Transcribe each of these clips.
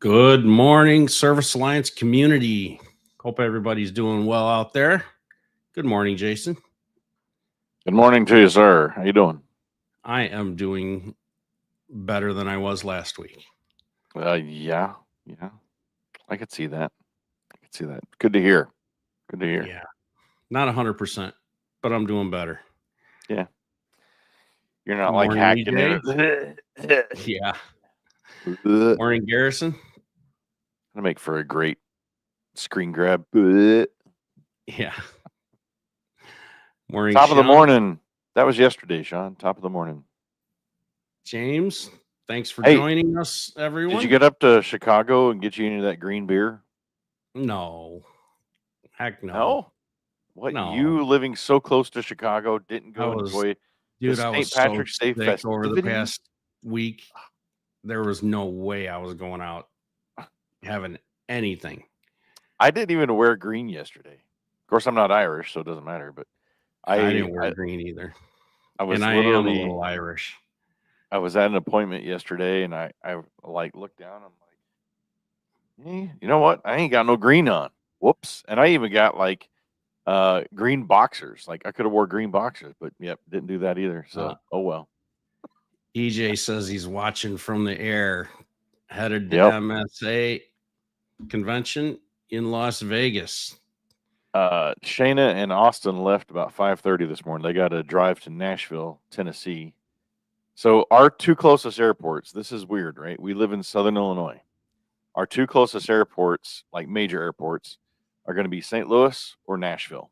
Good morning, Service Alliance community. Hope everybody's doing well out there. Good morning, Jason. Good morning to you, sir. How you doing? I am doing better than I was last week. Yeah. I could see that. Good to hear. Yeah, not 100%, but I'm doing better. Yeah. You're not Good like morning, hacking EJ. in it. Yeah. Gonna Morning, Garrison. make for a great screen grab. Top Yeah. Morning, of the Sean. morning. That was yesterday, Sean. Top of the morning. James, thanks for Hey, joining us, everyone. did you get up to Chicago and get you into that green beer? No. Heck no. No. What? No. You living so close to Chicago didn't go enjoy the I was St. so Patrick's Day sick over the festivities? past week. There was no way I was going out having anything. I didn't even wear green yesterday. Of course, I'm not Irish, so it doesnn't matter. But I didn't wear green either. I was And I am a literally little Irish. I was at an appointment yesterday, and I like looked down. I'm like, you know what? I ain't got no green on. Whoops! And I even got like green boxers. Like I could have wore green boxers, but yep, didn't do that either. So oh well. EJ says he's watching from the air, headed to Yep. MSA convention in Las Vegas. Shayna and Austin left about 5:30 this morning. They got to drive to Nashville, Tennessee. So our two closest airports. This is weird, right? We live in Southern Illinois. Our two closest airports, like major airports, are going to be St. Louis or Nashville.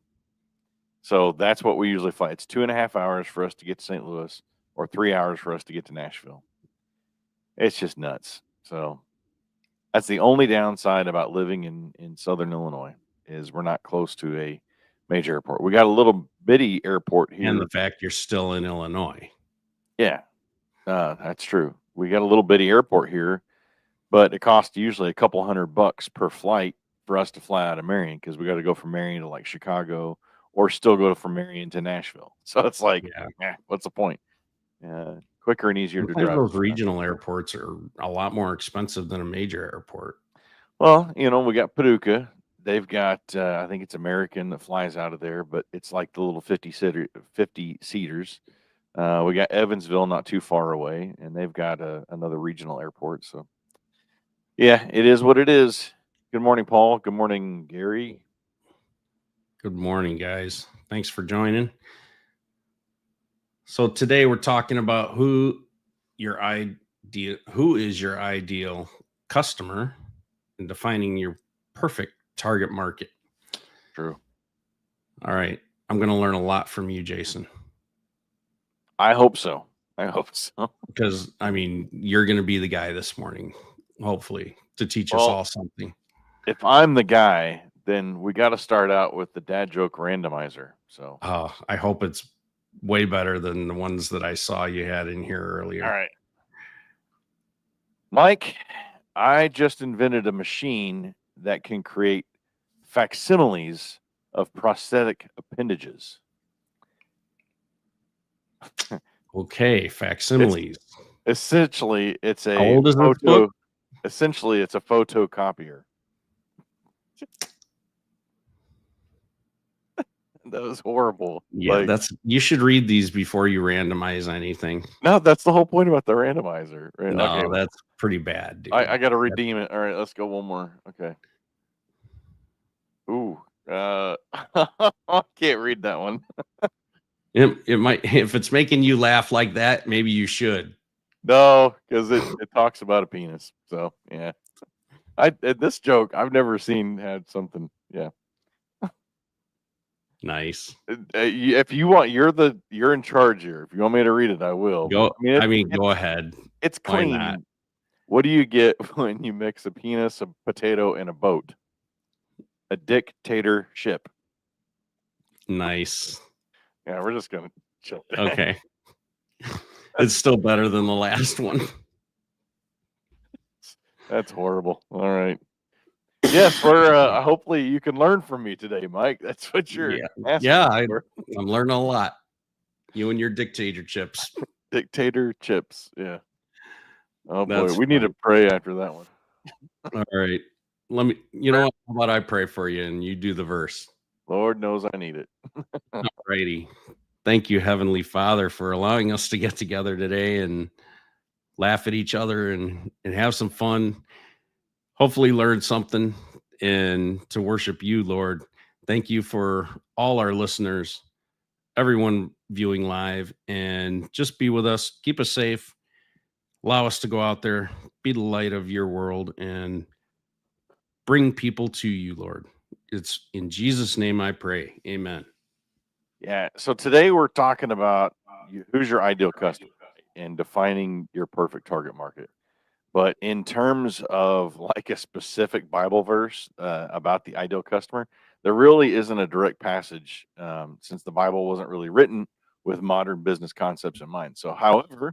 So that's what we usually fly. It's 2.5 hours for us to get to St. Louis or 3 hours for us to get to Nashville. It's just nuts. So that's the only downside about living in Southern Illinois is we're not close to a major airport. We got a little bitty airport here. And the fact you're still in Illinois. Yeah, that's true. We got a little bitty airport here, but it costs usually a couple $100 per flight for us to fly out of Marion because we got to go from Marion to like Chicago or still go from Marion to Nashville. So it's like, what's the point? Quicker and easier to drive. Those regional airports are a lot more expensive than a major airport. Well, we got Paducah. They've got, I think it's American that flies out of there, but it's like the little 50 seaters. We got Evansville not too far away, and they've got another regional airport. So, yeah, it is what it is. Good morning, Paul. Good morning, Gary. Good morning, guys. Thanks for joining. So today we're talking about who is your ideal customer and defining your perfect target market. True. All right. I'm going to learn a lot from you, Jason. I hope so. Because, you're going to be the guy this morning, hopefully, to teach us all something. If I'm the guy, then we got to start out with the dad joke randomizer. So, I hope it's way better than the ones that I saw you had in here earlier. All right. Mike, I just invented a machine that can create facsimiles of prosthetic appendages. Okay, facsimiles. Essentially, it's a How old is photo. This book? Essentially, it's a photocopier. That was horrible. Yeah, you should read these before you randomize anything. No, that's the whole point about the randomizer. Right? No, okay. That's pretty bad, dude. I got to redeem it. All right, let's go one more. Okay. Ooh, I can't read that one. It might, if it's making you laugh like that, maybe you should. No, because it talks about a penis. So yeah, this joke I've never seen had something. Yeah. Nice. If you want, you're in charge here. If you want me to read it, I will. Go. Go ahead. It's clean. Why not? What do you get when you mix a penis, a potato, and a boat? A dictatorship. Nice. Yeah, we're just gonna chill. Okay. It's still better than the last one. That's horrible. All right. Yes, we're hopefully you can learn from me today, Mike. That's what you're asking. I'm learning a lot. You and your dictatorships. Dictatorships, yeah. Oh boy, we need to pray after that one. All right. Let me, you know what? How about I pray for you and you do the verse? Lord knows I need it. All righty. Thank you, Heavenly Father, for allowing us to get together today and laugh at each other and have some fun. Hopefully, learn something and to worship you, Lord. Thank you for all our listeners, everyone viewing live, and just be with us. Keep us safe. Allow us to go out there, be the light of your world, and bring people to you, Lord. It's in Jesus' name I pray. Amen. Yeah. So today we're talking about who's your ideal customer and defining your perfect target market. But in terms of like a specific Bible verse about the ideal customer, there really isn't a direct passage since the Bible wasn't really written with modern business concepts in mind. So, however,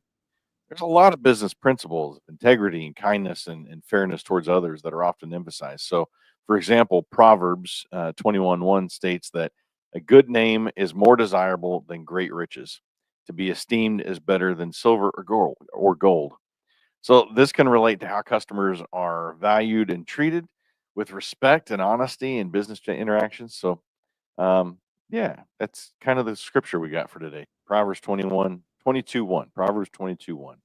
there's a lot of business principles, integrity and kindness and fairness towards others that are often emphasized. So, for example, Proverbs 21:1 states that a good name is more desirable than great riches. To be esteemed is better than silver or gold. So this can relate to how customers are valued and treated with respect and honesty in business interactions. So, um, yeah, that's kind of the scripture we got for today. Proverbs 22:1. Proverbs 22:1.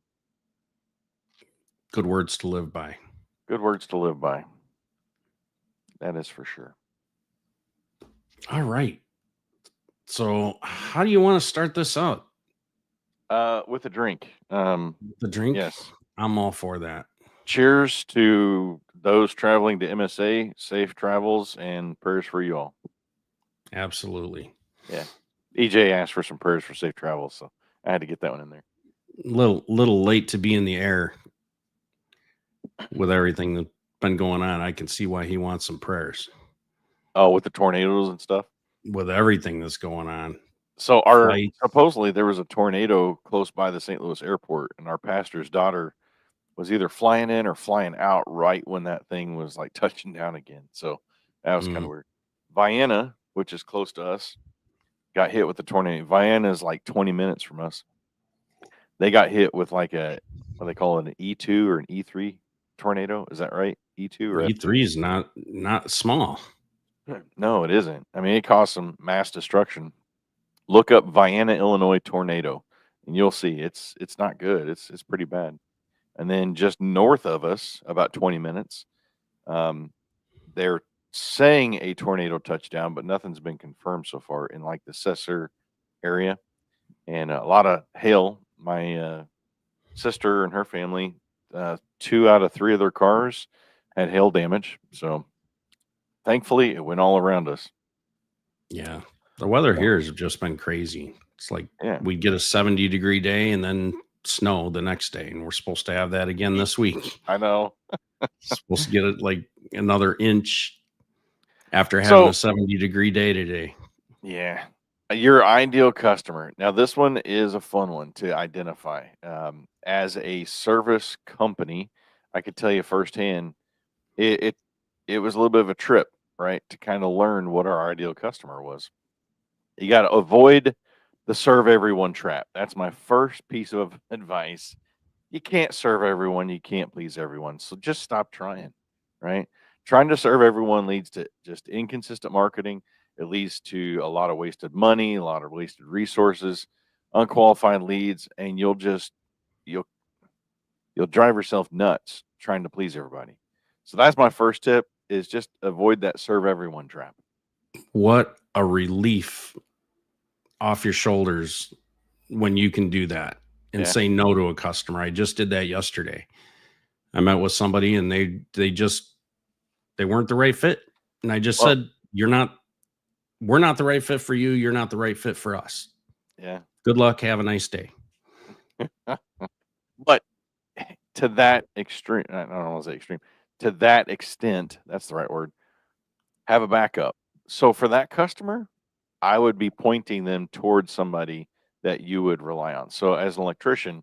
Good words to live by. Good words to live by. That is for sure. All right. So, how do you want to start this out? With a drink. The drink? Yes. I'm all for that. Cheers to those traveling to MSA. Safe travels and prayers for you all. Absolutely. Yeah. EJ asked for some prayers for safe travels, so I had to get that one in there. Little late to be in the air with everything that's been going on. I can see why he wants some prayers Oh, with the tornadoes and stuff. with everything that's going on. So our Flight. supposedly there was a tornado close by the St. Louis airport, and our pastor's daughter was either flying in or flying out right when that thing was like touching down again. So that was kind Mm, of weird. Vienna, which is close to us, got hit with the tornado. Vienna is like 20 minutes from us. They got hit with like a what they call it, an E2 or an E3 tornado. Is that right? E2 or F2? E3 is not small. No, it isn't. I mean, it caused some mass destruction. Look up Vienna, Illinois tornado, and you'll see it's not good. It's pretty bad. And then just north of us, about 20 minutes, um, they're saying a tornado touchdown, but nothing's been confirmed so far in like the Cesar area, and a lot of hail. My sister and her family, 2 out of 3 of their cars had hail damage. So thankfully, it went all around us. Yeah. The weather So, here has just been crazy. It's like yeah, we get a 70-degree day and then snow the next day. And we're supposed to have that again this week. I know. Supposed to get it like another inch after having a So 70-degree day today. yeah. Your ideal customer. Now, this one is a fun one to identify. As a service company, I could tell you firsthand, it, it it was a little bit of a trip, right, to kind of learn what our ideal customer was. You got to avoid the serve everyone trap. That's my first piece of advice. You can't serve everyone, you can't please everyone. So just stop trying, right? Trying to serve everyone leads to just inconsistent marketing. It leads to a lot of wasted money, a lot of wasted resources, unqualified leads, and you'll you'll drive yourself nuts trying to please everybody. So that's my first tip is just avoid that serve everyone trap. What a relief off your shoulders when you can do that and Yeah. say no to a customer. I just did that yesterday. I met with somebody and they weren't the right fit. And I just Well, said, we're not the right fit for you. You're not the right fit for us. yeah. Good luck. Have a nice day. But to that extreme, I don't want to say extreme, to that extent, that's the right word, have a backup. So for that customer, I would be pointing them towards somebody that you would rely on. So as an electrician,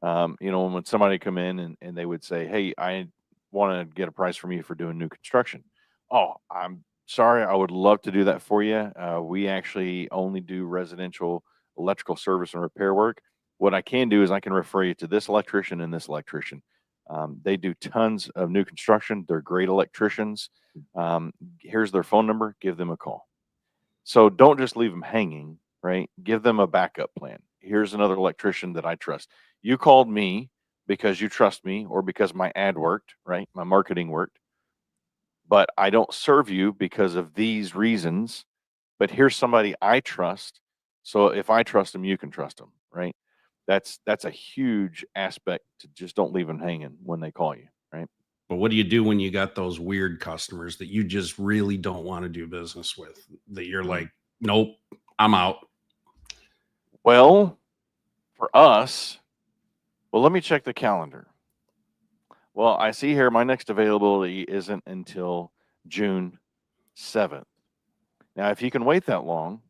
when somebody come in and they would say, "Hey, I want to get a price from you for doing new construction." Oh, I'm sorry, I would love to do that for you. We actually only do residential electrical service and repair work. What I can do is I can refer you to this electrician and this electrician. They do tons of new construction. They're great electricians. Here's their phone number. Give them a call. So don't just leave them hanging, right? Give them a backup plan. Here's another electrician that I trust. You called me because you trust me or because my ad worked, right? My marketing worked. But I don't serve you because of these reasons. But here's somebody I trust. So if I trust them, you can trust them, right? That's a huge aspect to just don't leave them hanging when they call you, right? But what do you do when you got those weird customers that you just really don't want to do business with? That you're Mm. like, nope, I'm out. Well, for us, well, let me check the calendar. Well, I see here my next availability isn't until June 7th. Now, if you can wait that long,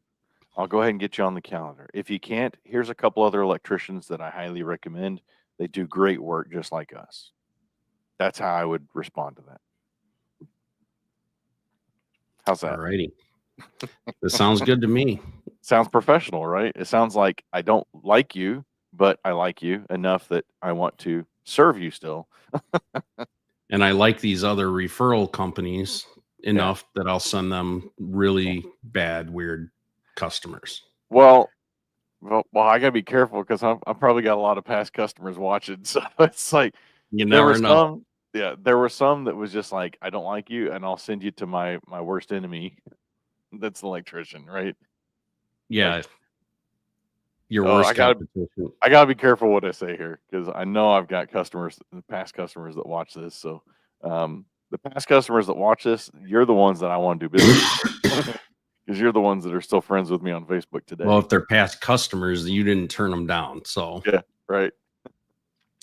I'll go ahead and get you on the calendar. If you can't, here's a couple other electricians that I highly recommend. They do great work just like us. That's how I would respond to that. How's All that? righty. This sounds good to me. Sounds professional, right? It sounds like I don't like you, but I like you enough that I want to serve you still. And I like these other referral companies Yeah. enough that I'll send them really bad, weird customers. Well, I gotta be careful because I probably got a lot of past customers watching. So it's like You there were never know. some, yeah, there were some that was just like, I don't like you, and I'll send you to my worst enemy. That's the electrician, right? Like, Yeah. Your oh, worst competition. I gotta be careful what I say here because I know I've got customers, past customers that watch this. So, the past customers that watch this, you're the ones that I want to do business because you're the ones that are still friends with me on Facebook today. Well, if they're past customers, you didn't turn them down. So Yeah, right.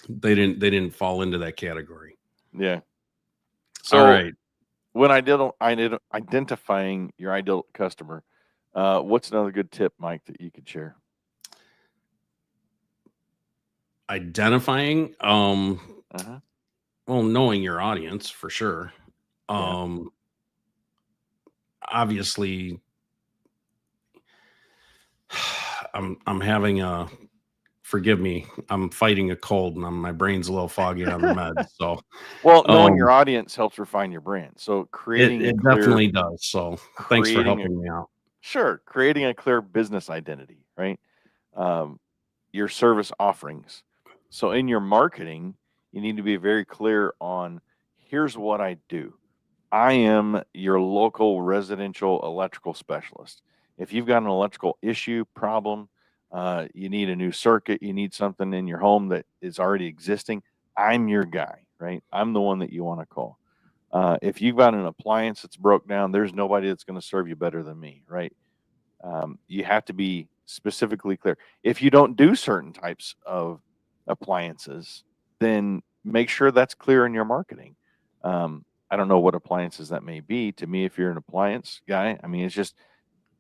they didn't fall into that category. Yeah. All So right. when I did identifying your ideal customer, what's another good tip, Mike, that you could share? Identifying, Uh-huh. well, knowing your audience for sure. Yeah. Obviously I'm having a forgive me, I'm fighting a cold and my brain's a little foggy on the meds. So Well, knowing your um audience helps refine your brand. So it definitely does. So thanks for creating a helping me out. sure, creating a clear business identity, right? Um, your service offerings. So in your marketing, you need to be very clear on here's what I do. I am your local residential electrical specialist. If you've got an electrical issue, problem, you need a new circuit, you need something in your home that is already existing, I'm your guy, right? I'm the one that you want to call. If you've got an appliance that's broke down, there's nobody that's going to serve you better than me, right? You have to be specifically clear. If you don't do certain types of appliances, then make sure that's clear in your marketing. I don't know what appliances that may be. To me, if you're an appliance guy, I mean, it's just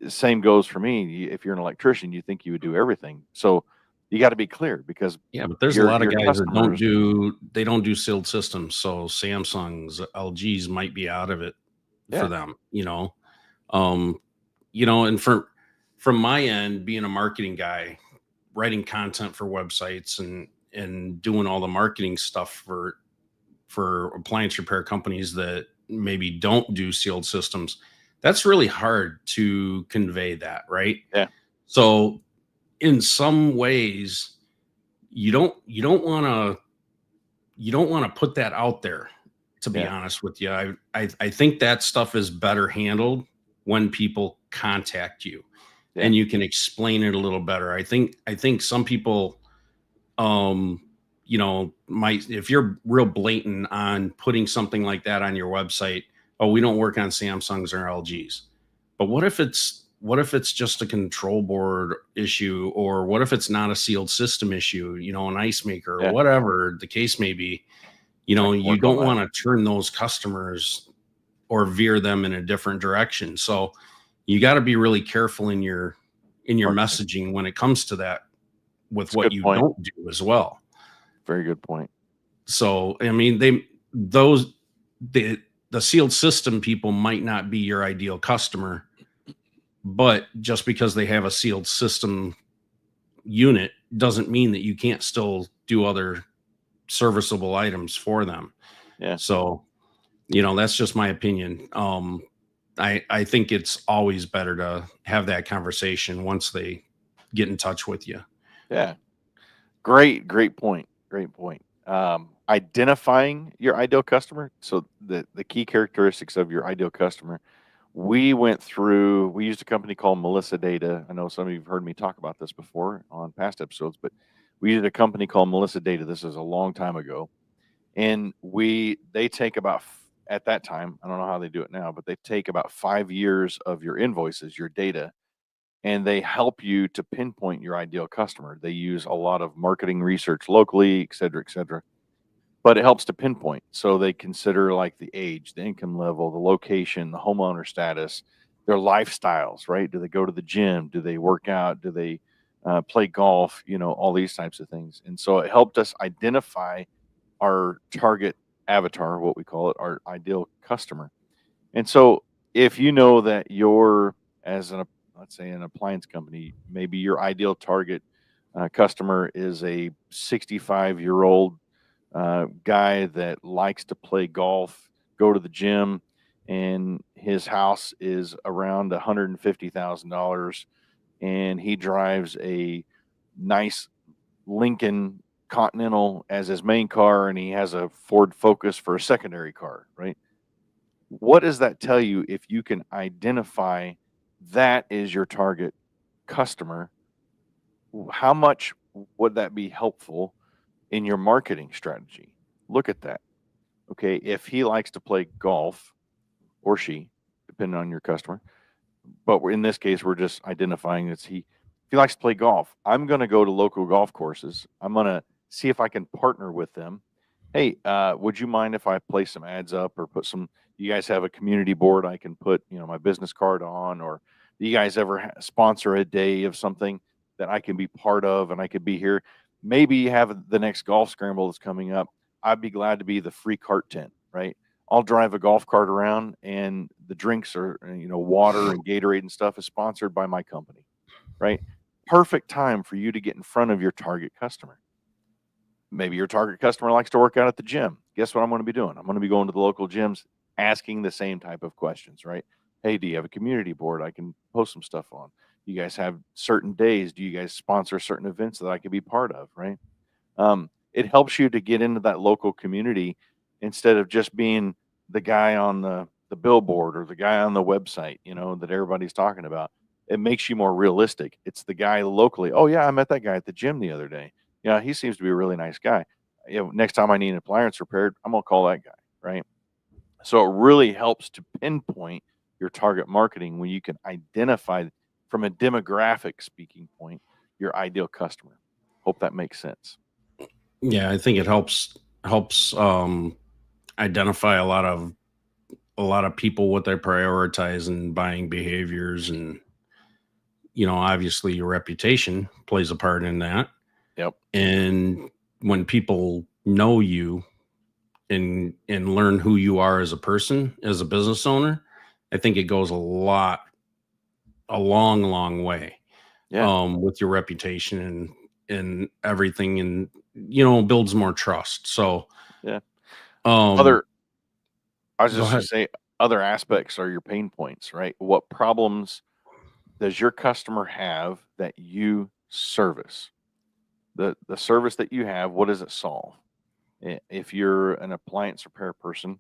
the same goes for me. If you're an electrician, you think you would do everything. So you got to be clear because Yeah, but there's a lot of your guys that customers, they don't do sealed systems. So Samsung's, LGs might be out of it for yeah, them, you know. Um, and from my end, being a marketing guy, writing content for websites and doing all the marketing stuff for appliance repair companies that maybe don't do sealed systems, that's really hard to convey that, right? yeah, So in some ways, you don't want to put that out there, to be yeah, honest with you. I think that stuff is better handled when people contact you yeah, and you can explain it a little better. I think some people might, if you're real blatant on putting something like that on your website, oh, we don't work on Samsungs or LGs. But what if it's just a control board issue, or what if it's not a sealed system issue, an ice maker or yeah. whatever the case may be. I can You work on don't that. want to turn those customers or veer them in a different direction. So you got to be really careful in your Marketing. messaging when it comes to that, with It's a what good you point. don't do as well. Very good point. So I mean, the sealed system people might not be your ideal customer, but just because they have a sealed system unit doesn't mean that you can't still do other serviceable items for them. Yeah. So, that's just my opinion. I think it's always better to have that conversation once they get in touch with you. Yeah. Great point. Great point. Identifying your ideal customer. So the key characteristics of your ideal customer. We used a company called Melissa Data. I know some of you have heard me talk about this before on past episodes, but we used a company called Melissa Data. This is a long time ago. And they take about at that time, I don't know how they do it now, but they take about 5 years of your invoices, your data, and they help you to pinpoint your ideal customer. They use a lot of marketing research locally, et cetera, et cetera. But it helps to pinpoint. So they consider like the age, the income level, the location, the homeowner status, their lifestyles, right? Do they go to the gym? Do they work out? Do they play golf? All these types of things. And so it helped us identify our target avatar, what we call it, our ideal customer. And so if you know that you're as an let's say an appliance company, maybe your ideal target customer is a 65-year-old guy that likes to play golf, go to the gym, and his house is around $150,000, and he drives a nice Lincoln Continental as his main car, and he has a Ford Focus for a secondary car, right? What does that tell you if you can identify that is your target customer? How much would that be helpful in your marketing strategy? Look at that. Okay, if he likes to play golf or she, depending on your customer, but in this case, we're just identifying that if he likes to play golf, I'm going to go to local golf courses. I'm going to see if I can partner with them. Hey, would you mind if I place some ads up or put some? You guys have a community board I can put, my business card on, or do you guys ever sponsor a day of something that I can be part of and I could be here? Maybe you have the next golf scramble that's coming up. I'd be glad to be the free cart tent, right? I'll drive a golf cart around, and the drinks are, water and Gatorade and stuff is sponsored by my company, right? Perfect time for you to get in front of your target customer. Maybe your target customer likes to work out at the gym. Guess what I'm going to be doing? I'm going to be going to the local gyms, asking the same type of questions, right? Hey, do you have a community board I can post some stuff on? Do you guys have certain days? Do you guys sponsor certain events that I could be part of, right? It helps you to get into that local community instead of just being the guy on the billboard or the guy on the website, that everybody's talking about. It makes you more realistic. It's the guy locally. Oh yeah, I met that guy at the gym the other day. Yeah, he seems to be a really nice guy. Next time I need an appliance repaired, I'm gonna call that guy, right? So it really helps to pinpoint your target marketing when you can identify from a demographic speaking point your ideal customer. Hope that makes sense. Yeah, I think it helps identify a lot of people, what they prioritize in buying behaviors, and obviously your reputation plays a part in that. Yep. And when people know you and learn who you are as a person, as a business owner, I think it goes a long way Yeah. with your reputation and everything, and builds more trust. So Yeah. um Other I was go just gonna ahead. say other aspects are your pain points, right? What problems does your customer have that you service? The service that you have, what does it solve? If you're an appliance repair person,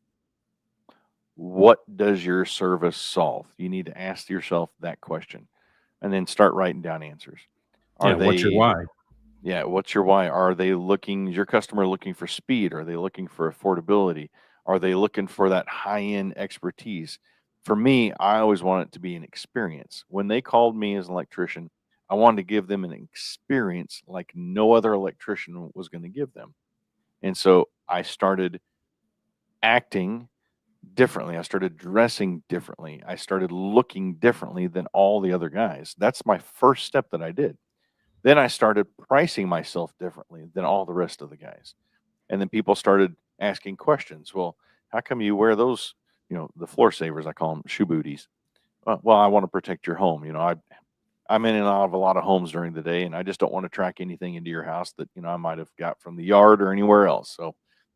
what does your service solve? You need to ask yourself that question and then start writing down answers. Are Yeah, what's your they why? Yeah, what's your why? Are they looking Is your customer looking for speed? Are they looking for affordability? Are they looking for that high-end expertise? For me, I always want it to be an experience. When they called me as an electrician, I wanted to give them an experience like no other electrician was going to give them. And so I started acting differently. I started dressing differently. I started looking differently than all the other guys. That's my first step that I did. Then I started pricing myself differently than all the rest of the guys. And then people started asking questions. Well, how come you wear those, the floor savers? I call them shoe booties. Well, I want to protect your home. I'm in and out of a lot of homes during the day, and I just don't want to track anything into your house that, I might have got from the yard or anywhere else. So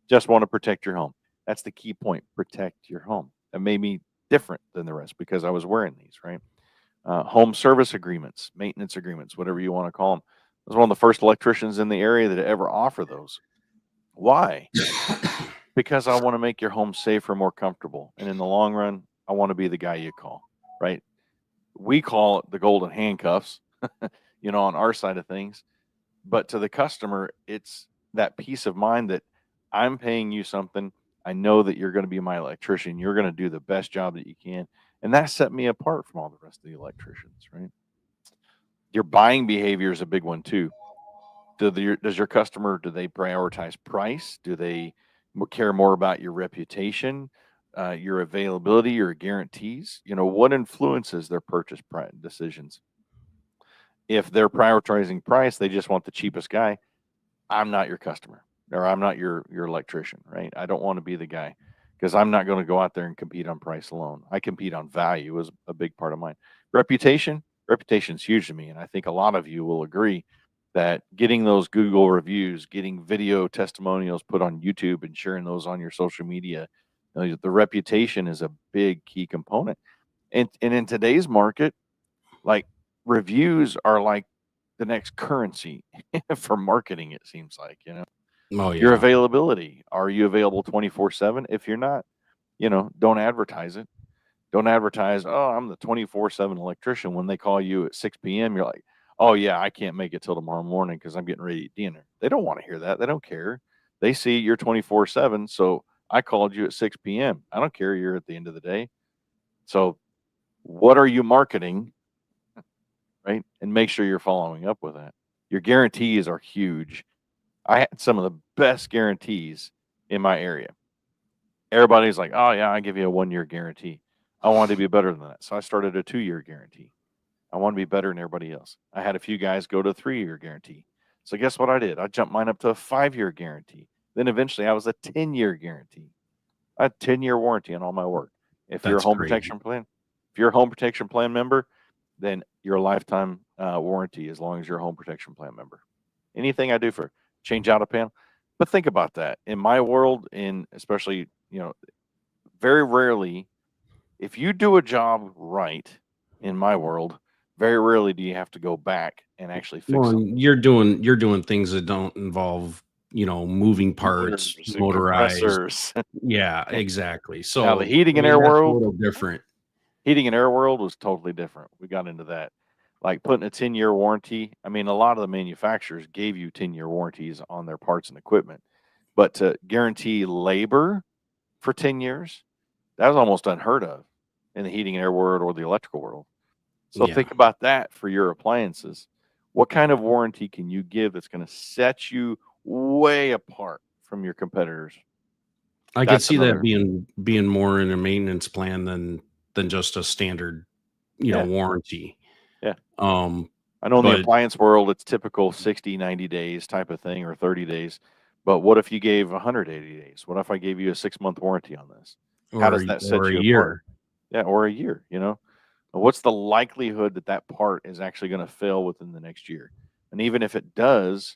just want to protect your home. That's the key point. Protect your home. That made me different than the rest because I was wearing these, right? Home service agreements, maintenance agreements, whatever you want to call them. I was one of the first electricians in the area that ever offer those. Why? Because I want to make your home safer, more comfortable. And in the long run, I want to be the guy you call, right? We call it the golden handcuffs, on our side of things. But to the customer, it's that peace of mind that I'm paying you something. I know that you're going to be my electrician. You're going to do the best job that you can. And that set me apart from all the rest of the electricians, right? Your buying behavior is a big one too. Does your customer, do they prioritize price? Do they care more about your reputation, your availability, your guarantees? What influences their purchase decisions? If they're prioritizing price, they just want the cheapest guy. I'm not your customer, or I'm not your electrician, right? I don't want to be the guy because I'm not going to go out there and compete on price alone. I compete on value is a big part of mine. Reputation is huge to me, and I think a lot of you will agree that getting those Google reviews, getting video testimonials put on YouTube and sharing those on your social media, the reputation is a big key component. And in today's market, like, reviews are like the next currency for marketing, it seems like, Oh your yeah. availability. Are you available 24/7? If you're not, don't advertise it. Don't advertise, oh, I'm the 24/7 electrician. When they call you at 6 p.m., you're like, oh, yeah, I can't make it till tomorrow morning because I'm getting ready to eat dinner. They don't want to hear that. They don't care. They see you're 24/7. So I called you at 6 p.m. I don't care. You're at the end of the day. So what are you marketing? Right? And make sure you're following up with that. Your guarantees are huge. I had some of the best guarantees in my area. Everybody's like, oh, yeah, I give you a 1-year guarantee. I wanted to be better than that. So I started a 2-year guarantee. I want to be better than everybody else. I had a few guys go to a 3-year guarantee. So guess what I did? I jumped mine up to a 5-year guarantee. Then eventually I was a 10-year guarantee. I had 10-year warranty on all my work. If you're a That's home crazy. protection plan, if you're a home protection plan member, then you're a lifetime warranty as long as you're a home protection plan member. Anything I do for change out a panel. But think about that. In my world, in especially, very rarely, if you do a job right in my world, very rarely do you have to go back and actually fix Well, something. and you're doing things that don't involve, moving parts, Motors and motorized. compressors. Yeah, exactly. Now the So, heating I and mean, air that's a world, little different. heating and air world was totally different. We got into that. Like putting a 10-year warranty. I mean, a lot of the manufacturers gave you 10-year warranties on their parts and equipment, but to guarantee labor for 10 years, that was almost unheard of in the heating and air world or the electrical world. So Yeah. think about that for your appliances. What kind of warranty can you give that's going to set you way apart from your competitors? I could That's see that another. being more in a maintenance plan than just a standard, Yeah. warranty. Yeah. Um, I know in the but appliance world, it's typical 60, 90 days type of thing or 30 days. But what if you gave 180 days? What if I gave you a 6-month warranty on this? How or does that or set a you apart? year. Yeah, or a year. What's the likelihood that that part is actually going to fail within the next year? And even if it does,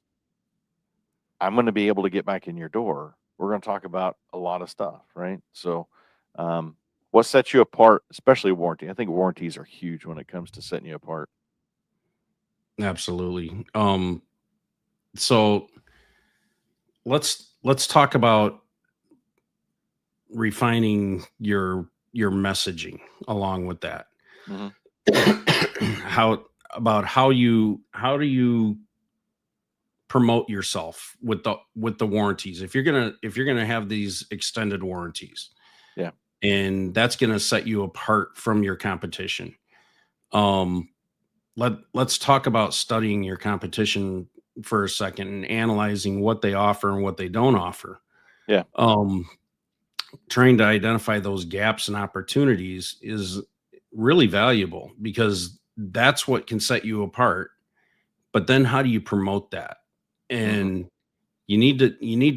I'm going to be able to get back in your door. We're going to talk about a lot of stuff, right? So, um, what sets you apart, especially warranty? I think warranties are huge when it comes to setting you apart. Absolutely. So let's talk about refining your messaging along with that. Hmm. How do you promote yourself with the warranties if you're gonna have these extended warranties, Yeah. and that's gonna set you apart from your competition. um let's talk about studying your competition for a second and analyzing what they offer and what they don't offer. Yeah. um Trying to identify those gaps and opportunities is really valuable because that's what can set you apart. But then how do you promote that? Hmm. And you need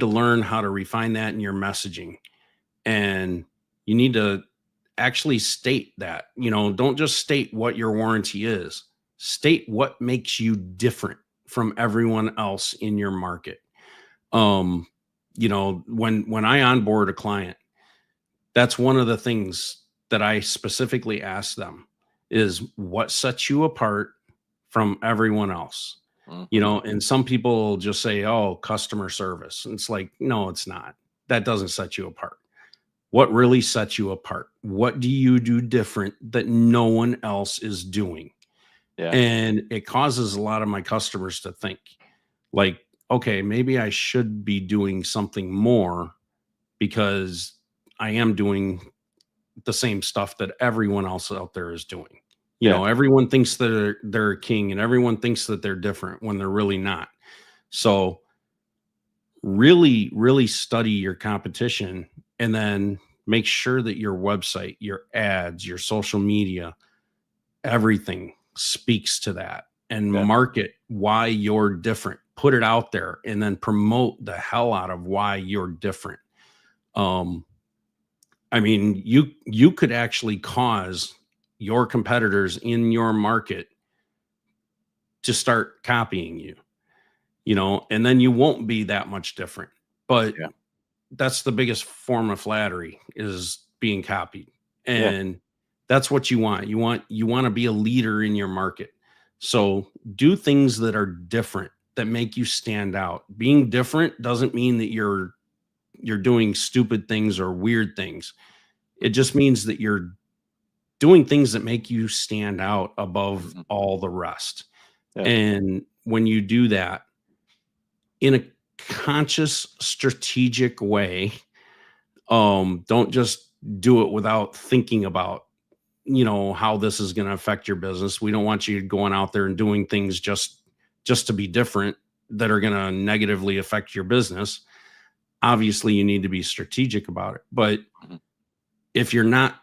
to learn how to refine that in your messaging, and you need to actually state that. Don't just state what your warranty is. State what makes you different from everyone else in your market. Um, when I onboard a client, that's one of the things that I specifically ask them is what sets you apart from everyone else. Mm-hmm. And some people just say, "Oh, customer service." And it's like, no, it's not. That doesn't set you apart. What really sets you apart? What do you do different that no one else is doing? Yeah. And it causes a lot of my customers to think, like, okay, maybe I should be doing something more because I am doing the same stuff that everyone else out there is doing. Yeah. Everyone thinks that they're a king and everyone thinks that they're different when they're really not. So really, really study your competition and then make sure that your website, your ads, your social media, everything speaks to that and Yeah. market why you're different. Put it out there and then promote the hell out of why you're different. Um, I mean, you could actually cause your competitors in your market to start copying you, and then you won't be that much different. But Yeah. that's the biggest form of flattery is being copied. Yeah. And that's what you want. You want to be a leader in your market. So do things that are different that make you stand out. Being different doesn't mean that you're doing stupid things or weird things. It just means that you're doing things that make you stand out above Mm-hmm. all the rest. Yeah. And when you do that in a conscious, strategic way, don't just do it without thinking about, how this is going to affect your business. We don't want you going out there and doing things just to be different that are going to negatively affect your business. Obviously, you need to be strategic about it. But Mm-hmm. if you're not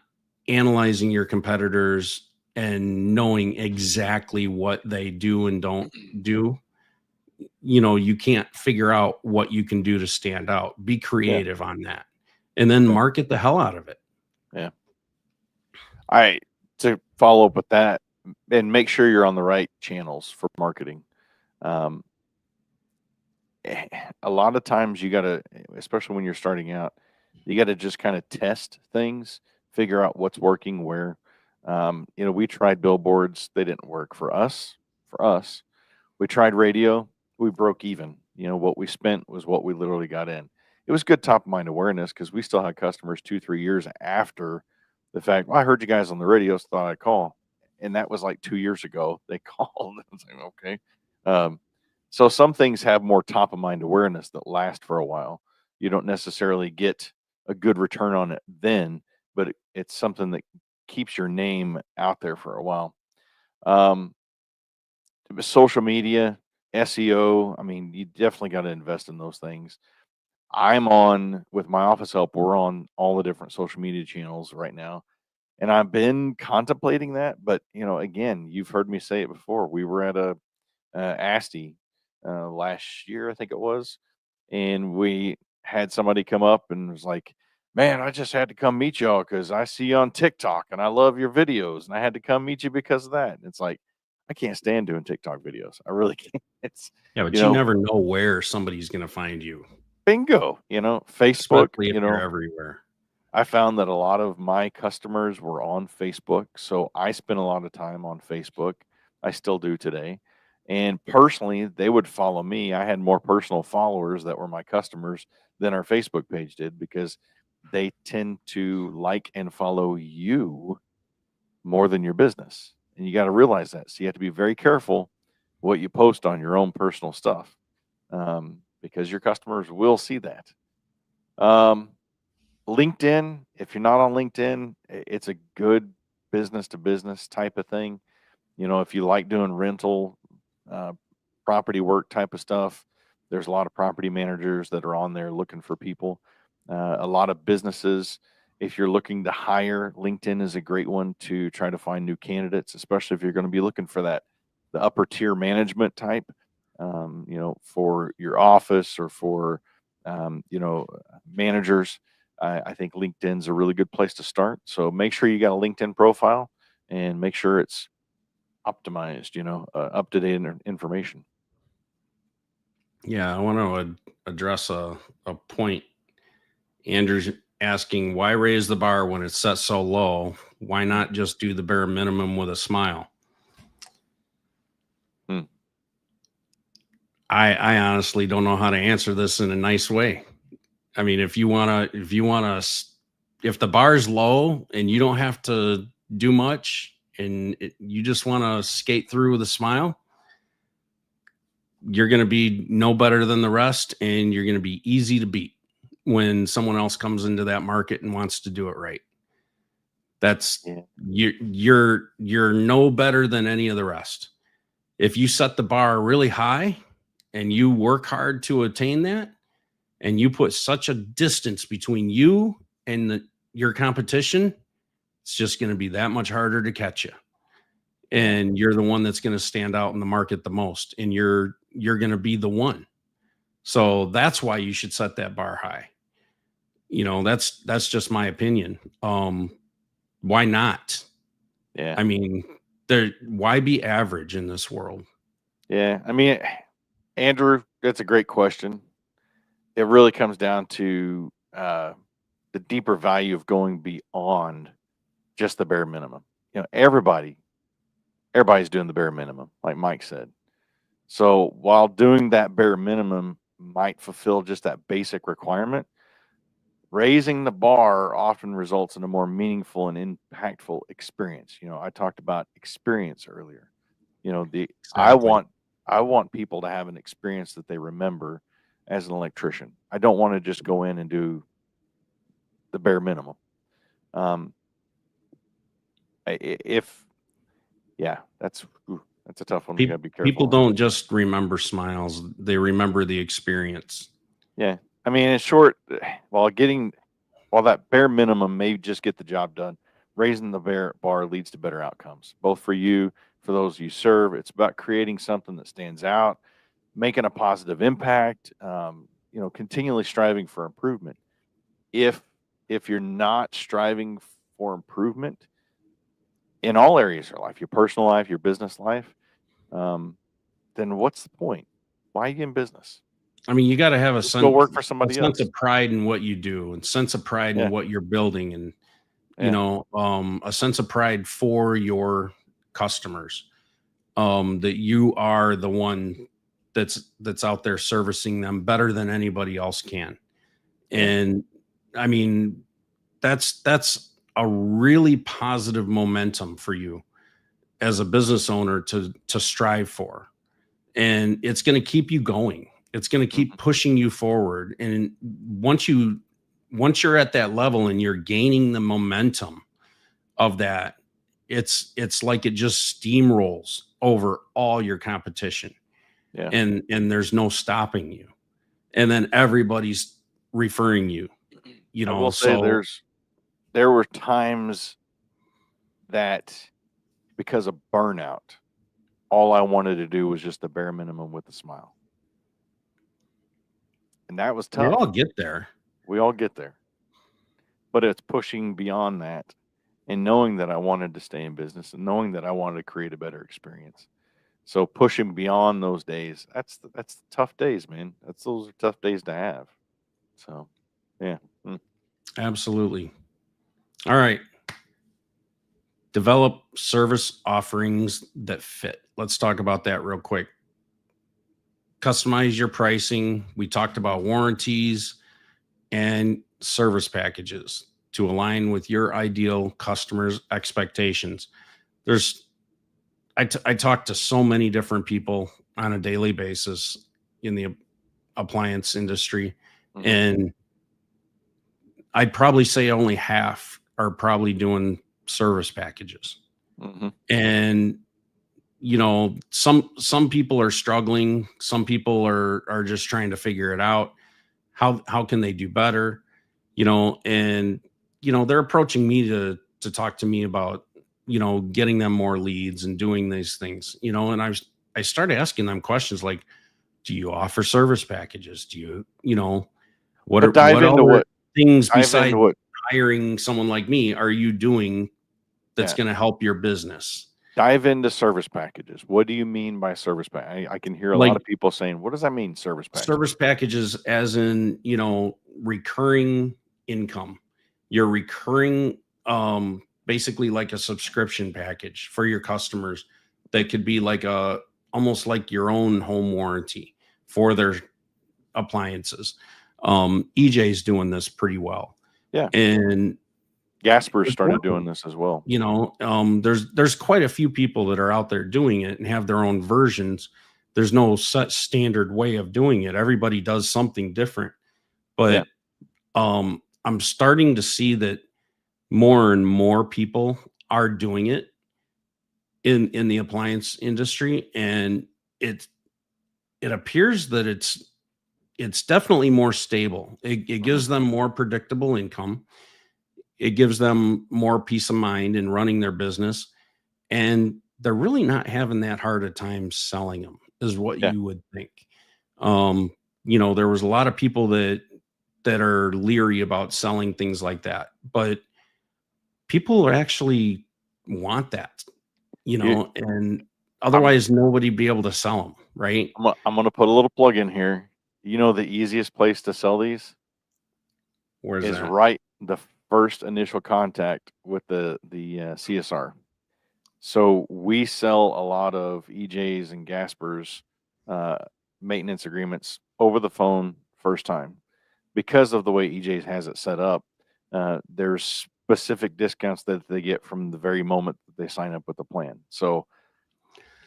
analyzing your competitors and knowing exactly what they do and don't do, you can't figure out what you can do to stand out. Be Yeah. creative on that and then Yeah. market the hell out of it. Yeah. I To follow up with that and make sure you're on the right channels for marketing. Um, a lot of times you got to, especially when you're starting out, you got to just kind of test things, figure out what's working where. We tried billboards, they didn't work for us. For us, we tried radio, we broke even. What we spent was what we literally got in. It was good top of mind awareness because we still had customers 2, 3 years after the fact. Well, I heard you guys on the radio, so thought I'd call, and that was like 2 years ago. They called. I was like, okay. Um, so some things have more top of mind awareness that last for a while. You don't necessarily get a good return on it then, but it's something that keeps your name out there for a while. Um, Social media, SEO, I mean, you definitely got to invest in those things. I'm on with my office help, we're on all the different social media channels right now. And I've been contemplating that, but again, you've heard me say it before. We were at a ASTI last year, I think it was, and we had somebody come up and was like, "Man, I just had to come meet y'all because I see you on TikTok and I love your videos, and I had to come meet you because of that." And it's like, I can't stand doing TikTok videos. I really can't. It's Yeah, you but you know, never know where somebody's going to find you, bingo. Facebook. especially if you're everywhere. I found that a lot of my customers were on Facebook, so I spent a lot of time on Facebook. I still do today. And personally, they would follow me. I had more personal followers that were my customers than our Facebook page did because they tend to like and follow you more than your business. And you got to realize that. So you have to be very careful what you post on your own personal stuff because your customers will see that. Um, LinkedIn, if you're not on LinkedIn, it's a good business to business type of thing. If you like doing rental, uh, property work type of stuff, there's a lot of property managers that are on there looking for people. A lot of businesses, if you're looking to hire, LinkedIn is a great one to try to find new candidates, especially if you're going to be looking for the upper tier management type, for your office or for, managers. I think LinkedIn's a really good place to start. So make sure you got a LinkedIn profile and make sure it's optimized, up to date information. Yeah, I want to address a point. Andrew's asking, why raise the bar when it's set so low? Why not just do the bare minimum with a smile? I honestly don't know how to answer this in a nice way. I mean, if the bar's low and you don't have to do much and you just want to skate through with a smile, you're going to be no better than the rest, and you're going to be easy to beat when someone else comes into that market and wants to do it right. That's you're no better than any of the rest. If you set the bar really high and you work hard to attain that, and you put such a distance between you and your competition, it's just going to be that much harder to catch you. And you're the one that's going to stand out in the market the most, and you're going to be the one. So that's why you should set that bar high. That's just my opinion. Why not? Yeah. I mean, why be average in this world? Yeah. I mean, Andrew, that's a great question. It really comes down to the deeper value of going beyond just the bare minimum. Everybody's doing the bare minimum, like Mike said. So while doing that bare minimum might fulfill just that basic requirement, raising the bar often results in a more meaningful and impactful experience. I talked about experience earlier. Exactly. I want people to have an experience that they remember as an electrician. I don't want to just go in and do the bare minimum. That's a tough one. You gotta be careful. People don't just remember smiles; they remember the experience. Yeah, I mean, in short, while that bare minimum may just get the job done, raising the bar leads to better outcomes, both for you, for those you serve. It's about creating something that stands out, making a positive impact. Continually striving for improvement. If you're not striving for improvement in all areas of your life, your personal life, your business life, then what's the point? Why are you in business? I mean, you got to have a sense, go work for somebody else. Sense of pride in what you do, and sense of pride in what you're building, and a sense of pride for your customers, that you are the one that's out there servicing them better than anybody else can. And I mean, that's a really positive momentum for you as a business owner to strive for. And it's going to keep you going. It's going to keep pushing you forward. And once you're at that level and you're gaining the momentum of that, it's like it just steamrolls over all your competition. Yeah. And there's no stopping you. And then everybody's referring you. I will say there were times that, because of burnout, all I wanted to do was just the bare minimum with a smile. And that was tough. We all get there. But it's pushing beyond that and knowing that I wanted to stay in business and knowing that I wanted to create a better experience. So pushing beyond those days, that's the tough days, man. Those are tough days to have. So, yeah. Absolutely. All right. Develop service offerings that fit. Let's talk about that real quick. Customize your pricing. We talked about warranties and service packages to align with your ideal customers' expectations. I talk to so many different people on a daily basis in the appliance industry, and I'd probably say only half are probably doing service packages. And some people are struggling. Some people are just trying to figure it out. How can they do better? And they're approaching me to talk to me about getting them more leads and doing these things. And I started asking them questions like, do you offer service packages? Do you what things besides hiring someone like me are you doing that's going to help your business? Dive into service packages. What do you mean by service pack? I can hear a lot Like of people saying, "What does that mean, service package?" service packages, as in, recurring income. Your recurring, basically like a subscription package for your customers that could be like almost like your own home warranty for their appliances. EJ's doing this pretty well. Yeah, And Gasper's it's started doing working. this as well. There's quite a few people that are out there doing it and have their own versions. There's no such standard way of doing it. Everybody does something different. Yeah, But I'm starting to see that more and more people are doing it in the appliance industry, and it it appears that it's definitely more stable. It mhm, gives them more predictable income. It gives them more peace of mind in running their business, and they're really not having that hard a time selling them, is what yeah. you would think. Um, there was a lot of people that are leery about selling things like that, but people actually want that, You, and I'm otherwise nobody be able to sell them, right? I'm gonna put a little plug in here. You know, the easiest place to sell these Where's is that? right the first initial contact with the CSR. So we sell a lot of EJs and Gaspers uh, maintenance agreements over the phone first time because of the way EJs has it set up. There's specific discounts that they get from the very moment that they sign up with the plan. So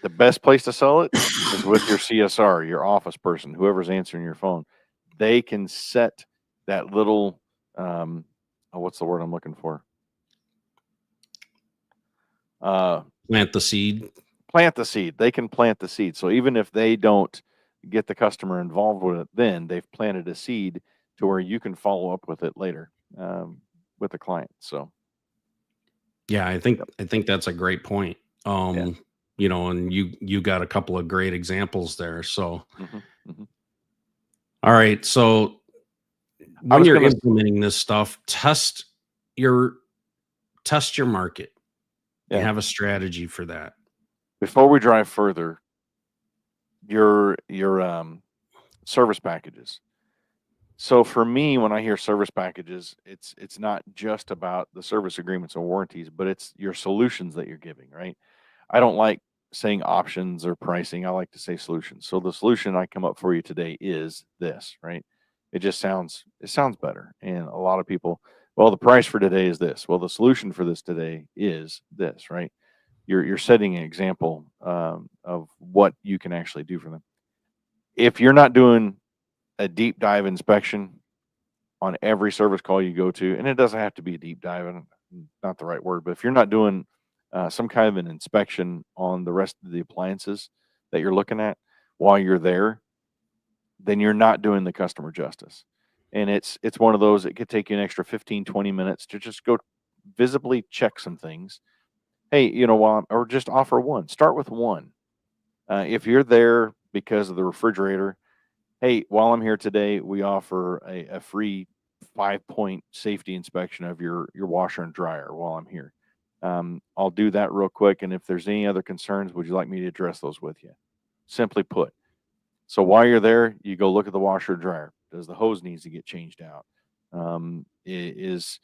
the best place to sell it is with your CSR, your office person, whoever's answering your phone. They can set that little what's the word I'm looking for? Uh, Plant the seed. plant the seed. They can plant the seed. So even if they don't get the customer involved with it, then they've planted a seed to where you can follow up with it later with the client. So Yeah, yep. I think that's a great point. Yeah. And you got a couple of great examples there. So, Hmm. Hmm. all right. So I when was you're gonna implementing this stuff, your test your market and yeah. have a strategy for that. Before we drive further, your service packages. So for me, when I hear service packages, it's not just about the service agreements and warranties, but it's your solutions that you're giving, right? I don't like saying options or pricing. I like to say solutions. So the solution I come up for you today is this, right? It sounds better. And a lot of people, well, the price for today is this. Well, the solution for this today is this, right? You're setting an example of what you can actually do for them. If you're not doing a deep dive inspection on every service call you go to, and it doesn't have to be a deep dive, and not the right word, but if you're not doing some kind of an inspection on the rest of the appliances that you're looking at while you're there, then you're not doing the customer justice. And it's one of those, it could take you an extra 15, 20 minutes to just go visibly check some things. Hey, or just offer one. Start with one. If you're there because of the refrigerator, hey, while I'm here today, we offer a free 5-point safety inspection of your washer and dryer while I'm here. I'll do that real quick. And if there's any other concerns, would you like me to address those with you? Simply put. So while you're there, you go look at the washer and dryer. Does the hose needs to get changed out? Is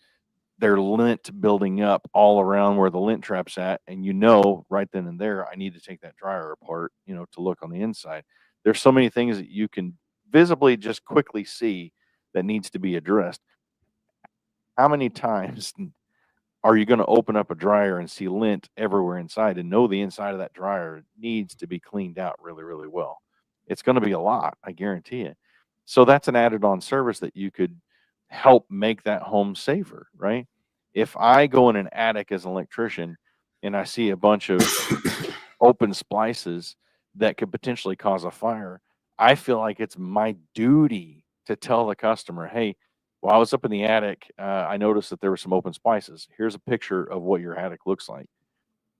there lint building up all around where the lint trap's at? And right then and there, I need to take that dryer apart, to look on the inside. There's so many things that you can visibly just quickly see that needs to be addressed. How many times are you going to open up a dryer and see lint everywhere inside and know the inside of that dryer needs to be cleaned out really, really well? It's going to be a lot, I guarantee it. So that's an added on service that you could help make that home safer, right? If I go in an attic as an electrician and I see a bunch of open splices that could potentially cause a fire, I feel like it's my duty to tell the customer, hey, while I was up in the attic, I noticed that there were some open splices. Here's a picture of what your attic looks like.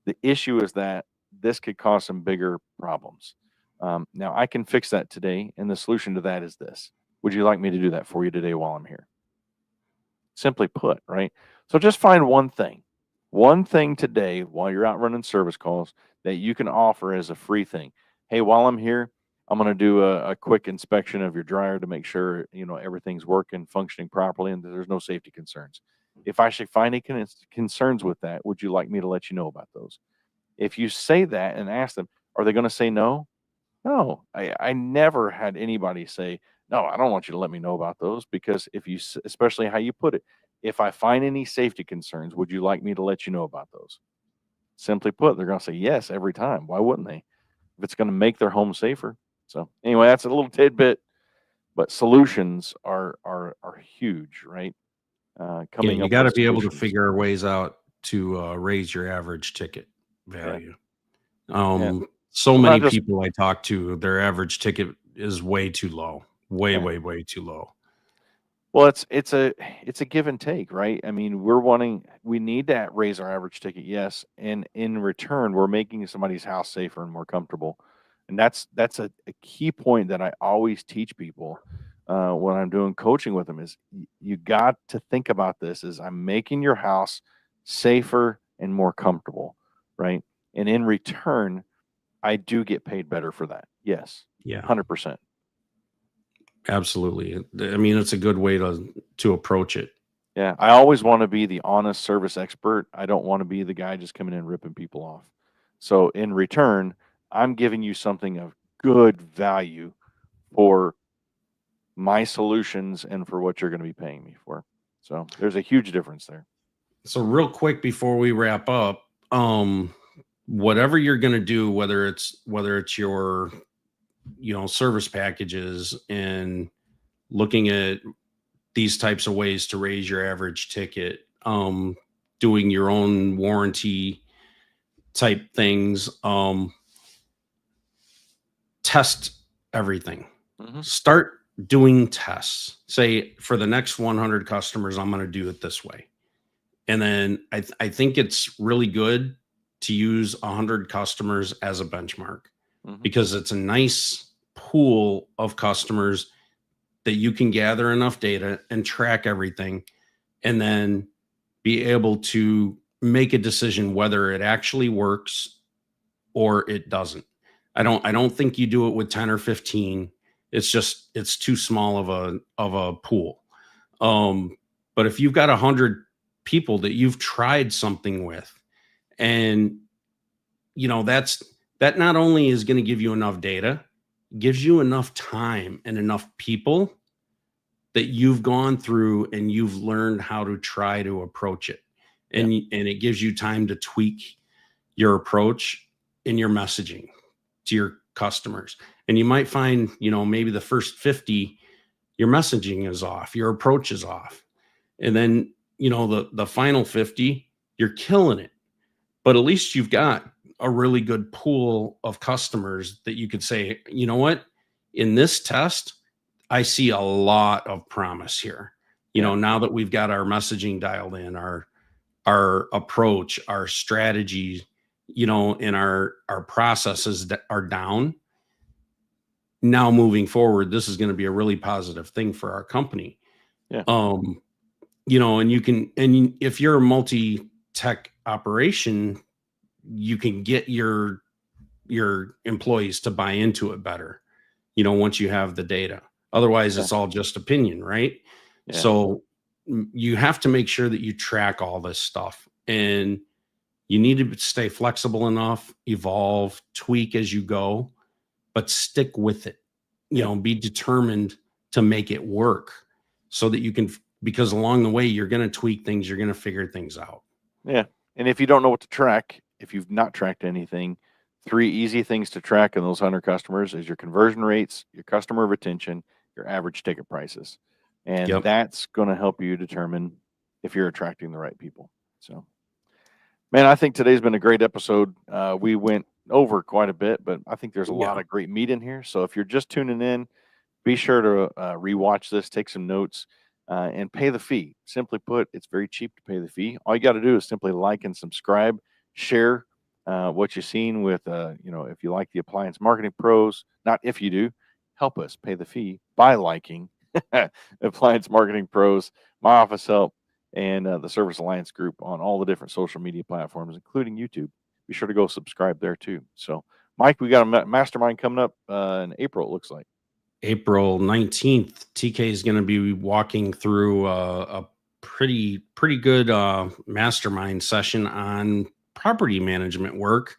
The issue is that this could cause some bigger problems. Now, I can fix that today, and the solution to that is this. Would you like me to do that for you today while I'm here? Simply put, right? So just find one thing, One thing today while you're out running service calls that you can offer as a free thing. Hey, while I'm here, I'm going to do a quick inspection of your dryer to make sure, everything's working, functioning properly, and that there's no safety concerns. If I should find any concerns with that, would you like me to let you know about those? If you say that and ask them, are they going to say no? No, I never had anybody say, no, I don't want you to let me know about those, because if you, especially how you put it, if I find any safety concerns, would you like me to let you know about those? Simply put, they're going to say yes every time. Why wouldn't they? If it's going to make their home safer. So anyway, that's a little tidbit, but solutions are huge, right? Yeah, Coming you up got with to be able to solutions. figure ways out to raise your average ticket Yeah, value. yeah. So Well, not many just people I talk to, their average ticket is way too low, way, yeah. way, way too low. Well, it's a give and take, right? I mean, we need to raise our average ticket, yes, and in return, we're making somebody's house safer and more comfortable, and that's a key point that I always teach people when I'm doing coaching with them is you got to think about this: is I'm making your house safer and more comfortable, right? And in return, I do get paid better for that. Yes, Yeah, 100%. absolutely. I mean, it's a good way to approach it. Yeah, I always wanna be the honest service expert. I don't wanna be the guy just coming in ripping people off. So in return, I'm giving you something of good value for my solutions and for what you're gonna be paying me for. So there's a huge difference there. So real quick before we wrap up, whatever you're going to do, whether it's your service packages and looking at these types of ways to raise your average ticket, doing your own warranty type things, test everything. Mhm. Start doing tests. Say for the next 100 customers, I'm going to do it this way. And then I think it's really good to use 100 customers as a benchmark Mhm. because it's a nice pool of customers that you can gather enough data and track everything and then be able to make a decision whether it actually works or it doesn't. I don't think you do it with 10 or 15. It's too small of a pool. Um, but if you've got 100 people that you've tried something with, and that not only is going to give you enough data, gives you enough time and enough people that you've gone through and you've learned how to try to approach it. Yeah. And it gives you time to tweak your approach in your messaging to your customers. And you might find, maybe the first 50, your messaging is off, your approach is off. And then, the final 50, you're killing it. But at least you've got a really good pool of customers that you could say, you know what, in this test, I see a lot of promise here. Yeah. Now that we've got our messaging dialed in, our approach, our strategies, and our processes that are down. Now moving forward, this is going to be a really positive thing for our company. Yeah. Um, and if you're a multi-tech operation, you can get your employees to buy into it better, once you have the data. Otherwise, Yeah. it's all just opinion, right? Yeah. So you have to make sure that you track all this stuff, and you need to stay flexible enough, evolve, tweak as you go, but stick with it. Yeah. Be determined to make it work so that you can, because along the way, you're going to tweak things, you're going to figure things out. Yeah. And if you don't know what to track, if you've not tracked anything, 3 easy things to track in those 100 customers is your conversion rates, your customer retention, your average ticket prices. And Yep. that's going to help you determine if you're attracting the right people. So, man, I think today's been a great episode. We went over quite a bit, but I think there's a lot Yeah. of great meat in here. So if you're just tuning in, be sure to rewatch this, take some notes, and pay the fee. Simply put, it's very cheap to pay the fee. All you got to do is simply like and subscribe, share what you've seen with, if you like the Appliance Marketing Pros, not if you do, help us pay the fee by liking Appliance Marketing Pros, my office help, and the Service Alliance group on all the different social media platforms, including YouTube. Be sure to go subscribe there too. So, Mike, we got a mastermind coming up in April, it looks like. April 19th, TK is going to be walking through a pretty good mastermind session on property management work.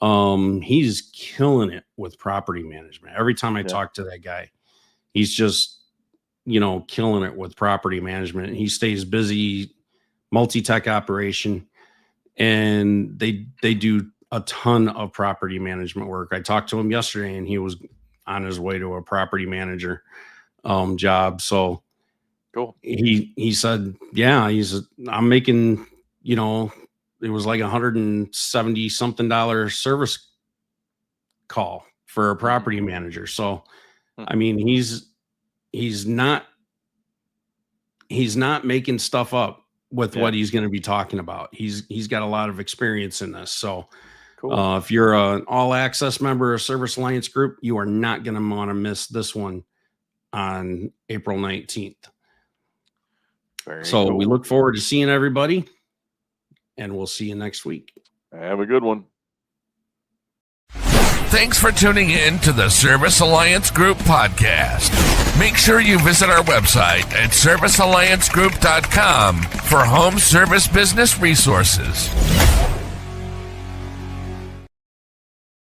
He's killing it with property management. Every time I talk to that guy, he's just, killing it with property management. He stays busy, multi-tech operation, and they do a ton of property management work. I talked to him yesterday, and he was on his way to a property manager job. So cool. He said, yeah, I'm making, it was like $170 something service call for a property manager. So, I mean, he's not making stuff up with what he's going to be talking about. He's got a lot of experience in this. So cool. If you're an all access member of Service Alliance Group, you are not going to want to miss this one on April 19th. So cool. We look forward to seeing everybody, and we'll see you next week. Have a good one. Thanks for tuning in to the Service Alliance Group podcast. Make sure you visit our website at servicealliancegroup.com for home service business resources.